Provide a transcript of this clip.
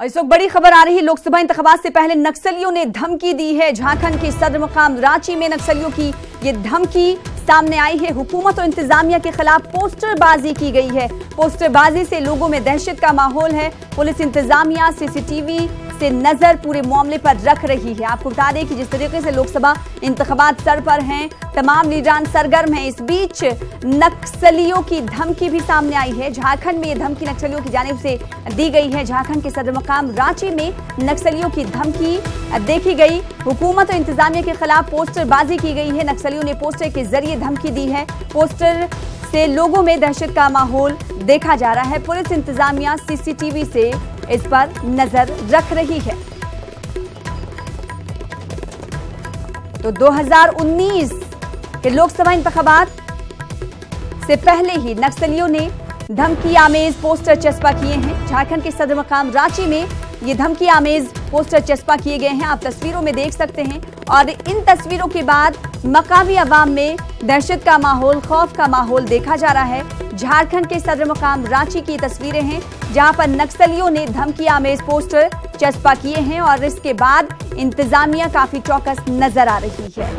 और इस वक्त बड़ी खबर आ रही है, लोकसभा इंतखाबात से पहले नक्सलियों ने धमकी दी है। झारखंड के सदर मुकाम रांची में नक्सलियों की ये धमकी सामने आई है। हुकूमत और इंतजामिया के खिलाफ पोस्टरबाजी की गई है। पोस्टरबाजी से लोगों में दहशत का माहौल है। पुलिस इंतजामिया सीसीटीवी से नजर पूरे मामले पर रख रही है। आपको बता दें कि जिस तरीके से लोकसभा इंतखाबात सर पर हैं, तमाम लीडरान सरगर्म हैं, इस बीच नक्सलियों की धमकी भी सामने आई है। झारखंड में ये धमकी नक्सलियों की जानिब से दी गई है। झारखंड के सदर मुकाम रांची में नक्सलियों की धमकी देखी गई। हुकूमत और इंतजामिया के खिलाफ पोस्टरबाजी की गई है। नक्सलियों ने पोस्टर के जरिए धमकी दी है। पोस्टर से लोगों में दहशत का माहौल देखा जा रहा है। पुलिस इंतजामिया सीसीटीवी से इस पर नजर रख रही है। तो 2019 के लोकसभा इंतखाबात से पहले ही नक्सलियों ने धमकी आमेज पोस्टर चस्पा किए हैं। झारखंड के सदर मकाम रांची में ये धमकी आमेज पोस्टर चस्पा किए गए हैं, आप तस्वीरों में देख सकते हैं। और इन तस्वीरों के बाद मकामी अवाम में दहशत का माहौल, खौफ का माहौल देखा जा रहा है। झारखंड के सदर मुकाम रांची की तस्वीरें हैं, जहां पर नक्सलियों ने धमकी आमेज पोस्टर चस्पा किए हैं और इसके बाद इंतजामिया काफी चौकस नजर आ रही है।